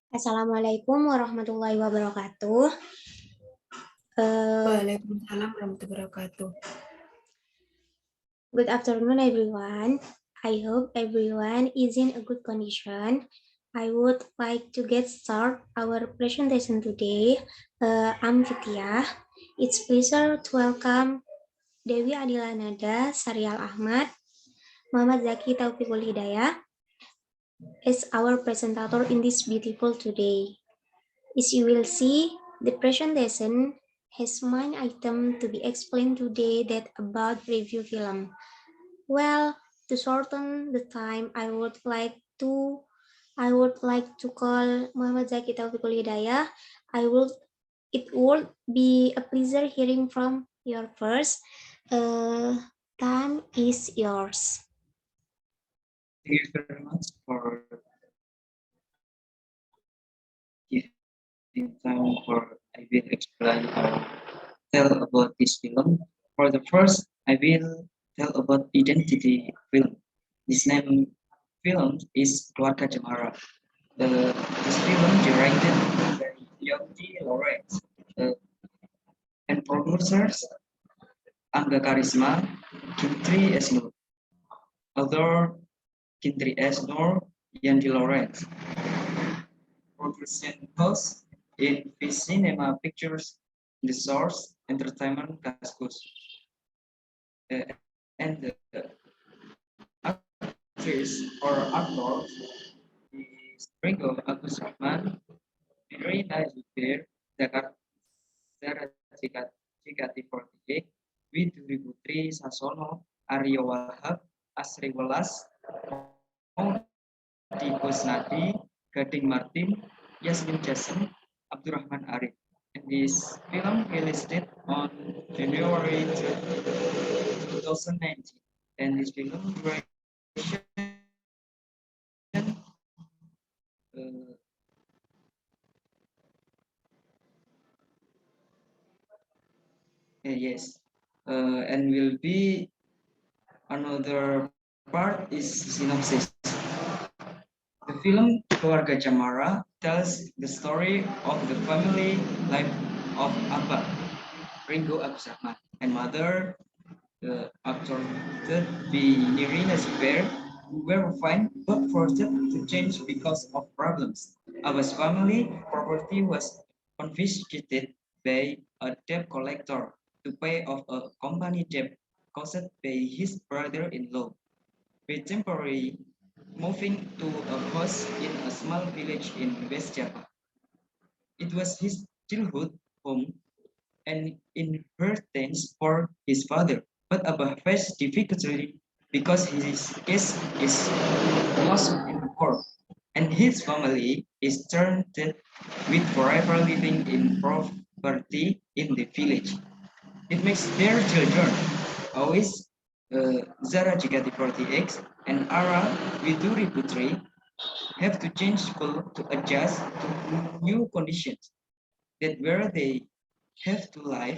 Assalamualaikum warahmatullahi wabarakatuh. Waalaikumsalam warahmatullahi wabarakatuh. Good afternoon, everyone. I hope everyone is in a good condition. I would like to get started our presentation today. I'm Vidya. It's pleasure to welcome Dewi Adilanada, Sarial Ahmad, Muhammad Zaki Taufikul Hidayah as our presenter in this beautiful today. As you will see, the presentation has one item to be explained today that about review film. Well, to shorten the time, I would like to call Muhammad Zaki Taufikul Hidayah. It would be a pleasure hearing from your first. Time is yours. Thank you very much for giving time for I will explain or tell about this film. For the first, I will tell about identity film. This name film is Keluarga Cemara. This film directed by Yongki Lawrence and producers Angga Karisma, Kintri S. Nur, author Kintri S. Nur, Yandi Lawrence. Production house in V Cinema Pictures, The Source Entertainment Kaskus. And the actress or actor is Ringo Agus Rahman, Irina Zubir, Zara Cikati 48, Widuri Putri Sasono, Aryo Wahab, Asri Welas, Di Kusnadi, Gading Martin, Yasmin Jasim, Abdurrahman Arif. And this film released on January 2019. And this film duration yes, and will be another part is synopsis. The film Keluarga Jamara tells the story of the family life of Abba, Ringo Agus Rahman, and mother, the actor that be Nirina Zubair, who were fine but forced to change because of problems. Abba's family property was confiscated by a debt collector to pay off a company debt caused by his brother-in-law. By temporarily moving to a house in a small village in West Java. It was his childhood home and inheritance for his father, but Abba faced difficulty because his case is lost in the court, and his family is turned with forever living in poverty in the village. It makes their children always Zara Jigati 40X and Ara Viduri Putri have to change school to adjust to new conditions that where they have to live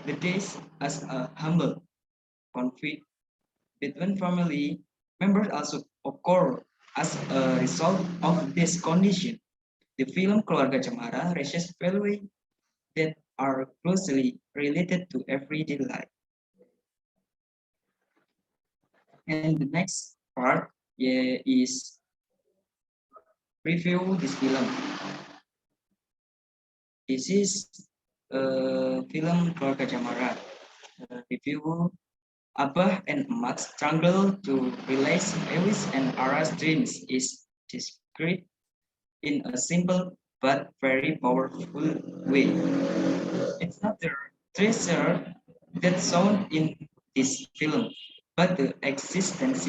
the days as a humble conflict between family members also occur as a result of this condition. The film Keluarga Cemara raises values that are closely related to everyday life. And the next part is review this film. This is film Keluarga Jamara. Review Abah and Emak struggle to realize Lewis and Ara's dreams is described in a simple but very powerful way. It's not the treasure that's shown in this film, but the existence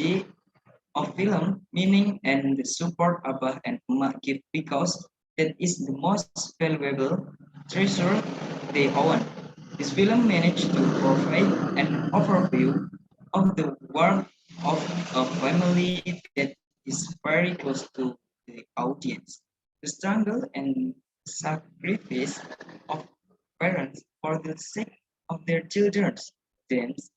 of film meaning and the support Abah and Emak give because that is the most valuable treasure they own. This film managed to provide an overview of the warmth of a family that is very close to the audience. The struggle and sacrifice of parents for the sake of their children's dreams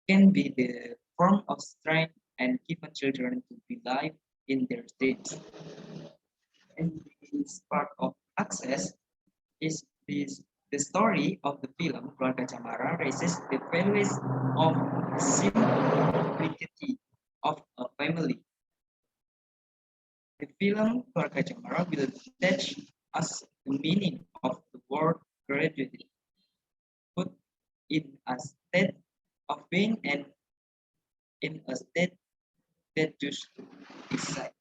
can be the form of strength and given children to believe in their dreams. And its part of Access is the story of the film Keluarga Cemara raises the values of simplicity of a family. The film Keluarga Cemara will teach us the meaning of the word gradually, put in a state of being and in a state that used to decide.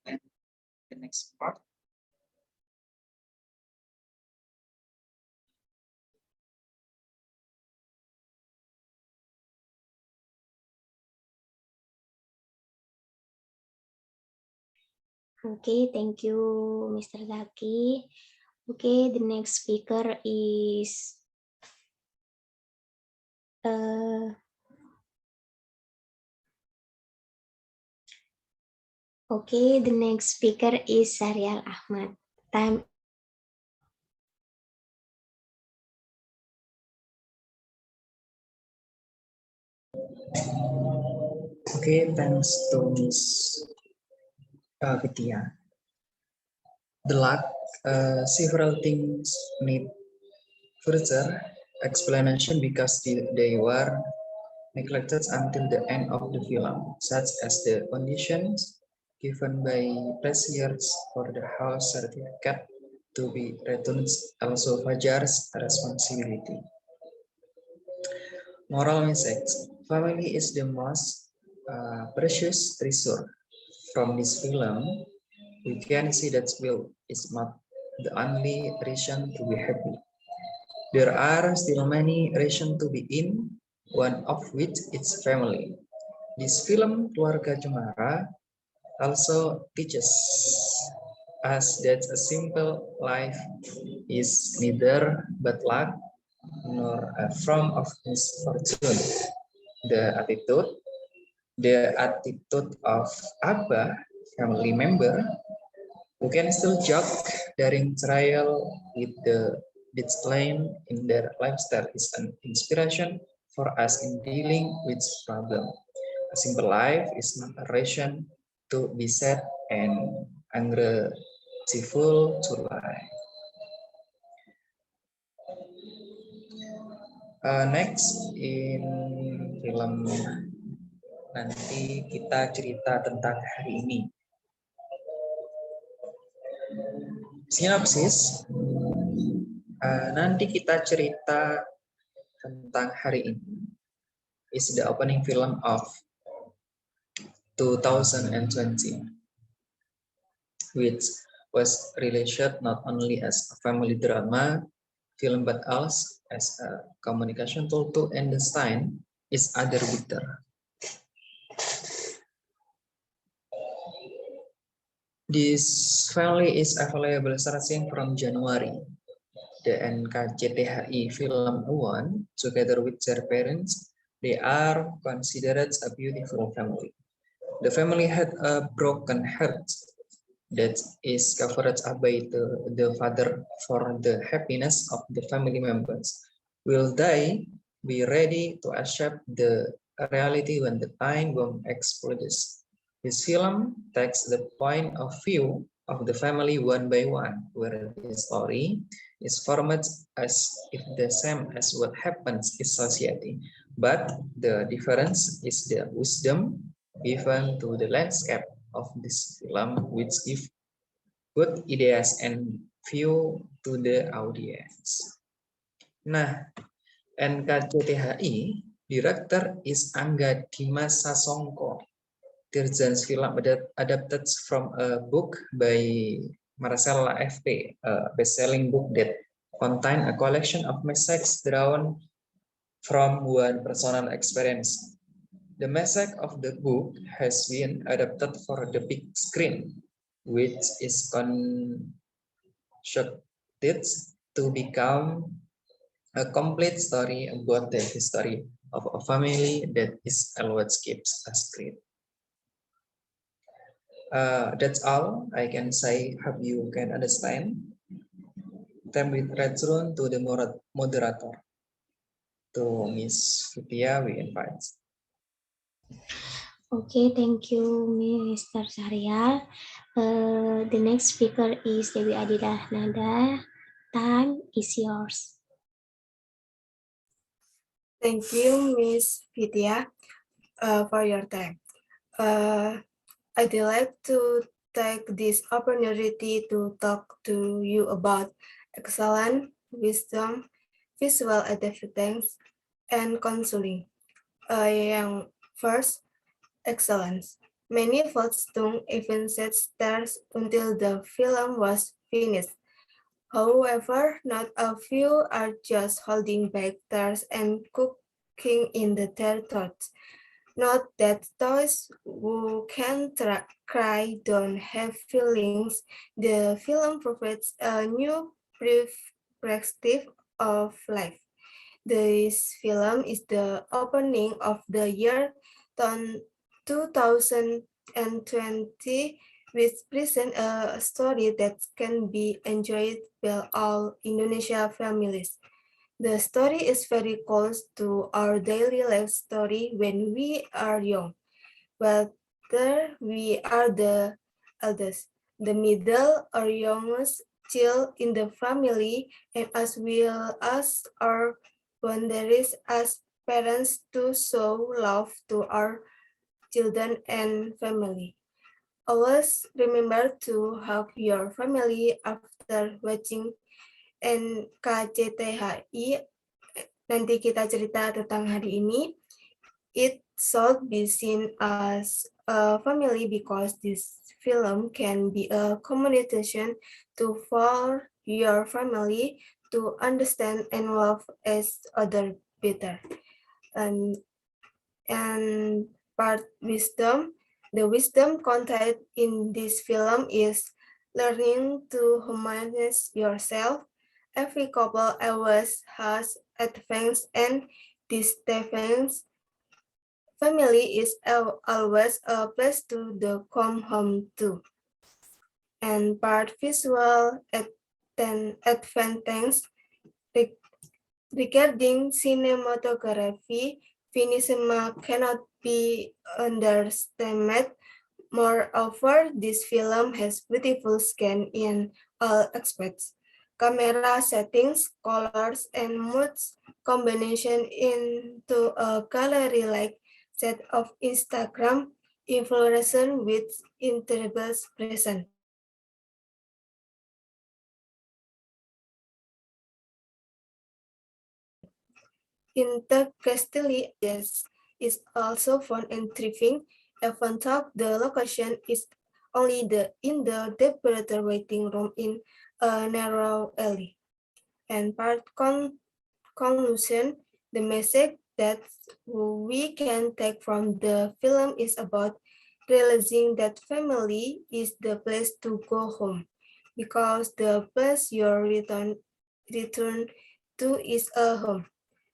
And the next part. Okay, thank you, Mr. Zaki. Okay, the next speaker is okay, the next speaker is Syarial Ahmad. Time. Okay, thanks to Miss Vidya. Several things need further explanation because they were neglected until the end of the film, such as the conditions given by Presiers for the house certificate to be returned, also Fajar's responsibility. Moral message: family is the most precious treasure. From this film, we can see that will is not the only reason to be happy. There are still many reasons to be in, one of which is family. This film, Keluarga Cemara, also teaches us that a simple life is neither bad luck nor a form of misfortune. The attitude of Abba, family member, who can still joke during trial with the disclaim in their lifestyle is an inspiration for us in dealing with problem. A simple life is not a reason to be sad and ungrateful to life. Next, in film nanti kita cerita tentang hari ini. Sinopsis, nanti kita cerita tentang hari ini. Is the opening film of 2020, which was released not only as a family drama film but also as a communication tool to understand its other victor. This family is available starting from January. The NKCTHI Film Award, together with their parents, they are considered a beautiful family. The family had a broken heart that is covered up by the father for the happiness of the family members. Will they be ready to accept the reality when the time bomb explodes? This film takes the point of view of the family one by one, where the story is formed as if the same as what happens in society, but the difference is the wisdom given to the landscape of this film, which give good ideas and view to the audience. Nah, NKCTHI director is Angga Dimas Sasongko. Tirjan's film adapted from a book by Marcella F.P., a best-selling book that contains a collection of messages drawn from one personal experience. The message of the book has been adapted for the big screen, which is constructed to become a complete story about the history of a family that is always keeps a screen. That's all I can say. Hope you can understand. Then we return to the moderator. To Miss Vidya, we invite. Okay, thank you, Mr. Syahrial. The next speaker is Dewi Adilah Nada. Time is yours. Thank you, Miss Vidya, for your time. I'd like to take this opportunity to talk to you about excellence, wisdom, visual effects, and counseling. Yang first, excellence. Many Volkswagen even set stars until the film was finished. However, not a few are just holding back tears and cooking in their thoughts. Not that those who can cry don't have feelings. The film provides a new perspective of life. This film is the opening of the year 2020, which presents a story that can be enjoyed by all Indonesia families. The story is very close to our daily life story when we are young, whether we are the eldest, the middle, or youngest child in the family, and as well as our boundaries as parents to show love to our children and family. Always remember to hug your family after watching NKCTHI. Nanti kita cerita tentang hari ini. It should be seen as a family because this film can be a communication to for your family to understand and love as other better. And part wisdom, the wisdom contained in this film is learning to humanize yourself. Every couple always has advanced and disadvantages. Family is always a place to the come home to. And part visual advantage regarding cinematography, finisma cannot be underestimated. Moreover, this film has beautiful scan in all aspects. Camera settings, colors, and moods combination into a gallery-like set of Instagram influencers with incredible present. Intercastily is also fun and thriving. Even though the location is only in the decorator waiting room in a narrow alley. And part conclusion, the message that we can take from the film is about realizing that family is the place to go home, because the place you return to is a home.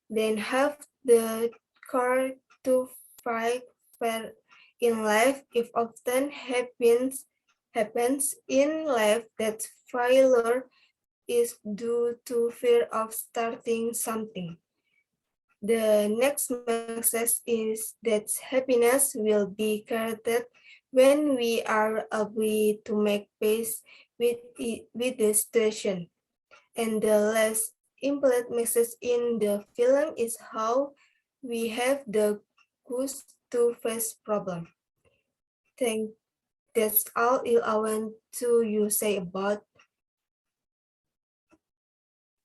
Then have the courage to fight fair in life if often happens in life that failure is due to fear of starting something. The next message is that happiness will be created when we are able to make peace with the situation. And the last important message in the film is how we have the guts to face problem. That's all I want to you say about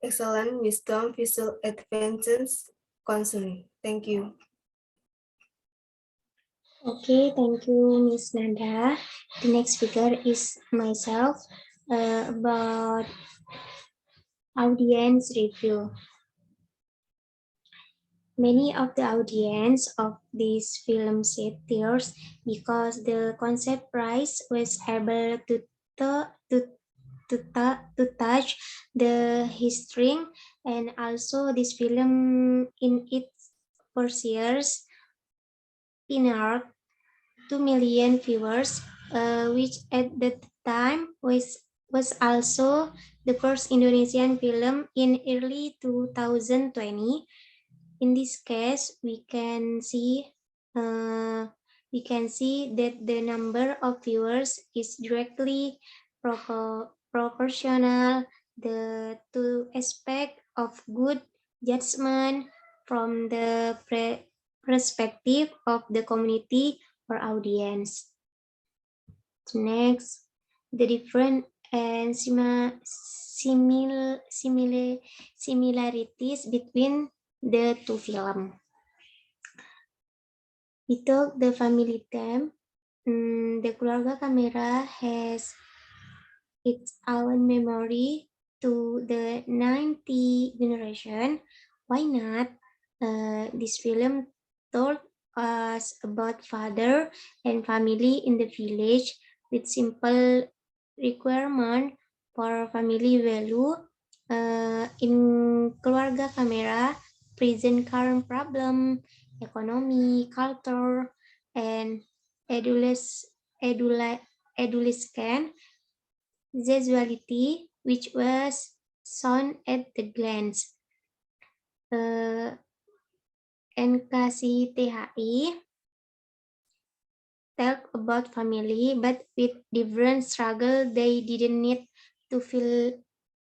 excellent wisdom, visual advances concerning. Thank you. Okay, thank you, Miss Nanda. The next speaker is myself about audience review. Many of the audience of this film shed tears because the concept prize was able to touch the history, and also this film in its first years in our 2 million viewers, which at that time was also the first Indonesian film in early 2020. In this case, we can see we can see that the number of viewers is directly proportional to aspect of good judgment from the perspective of the community or audience. Next, the different and similarities between the two films. We took the family theme. The Keluarga Kamera has its own memory to the 90 generation. Why not? This film told us about father and family in the village with simple requirement for family value. In Keluarga Kamera, present current problem, economy, culture, and adolescent sexuality, which was shown at the glance. NKCTHI talk about family, but with different struggle. They didn't need to feel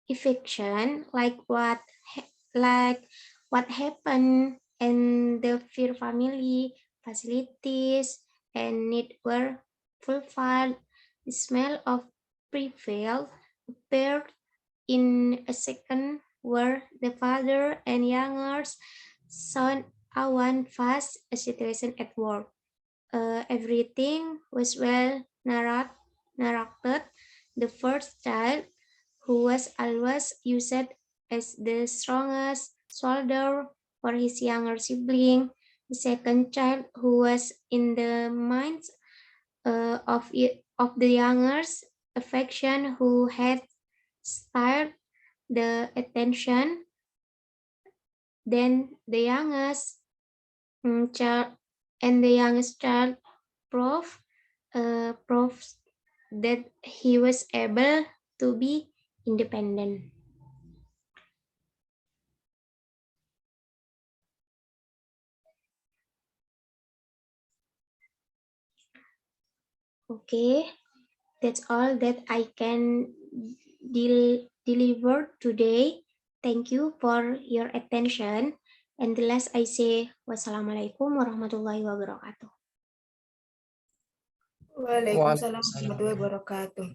affection like what happened, and the fear family facilities and need were fulfilled. The smell of prevail appeared in a second where the father and youngers son Awan faced a situation at work. Everything was well narrated. The first child, who was always used as the strongest shoulder for his younger sibling. The second child, who was in the minds of the youngers' affection, who had stirred the attention. Then the youngest child proved that he was able to be independent. Okay, that's all that I can deliver today. Thank you for your attention. And the last I say, wassalamualaikum warahmatullahi wabarakatuh. Waalaikumsalam warahmatullahi wabarakatuh.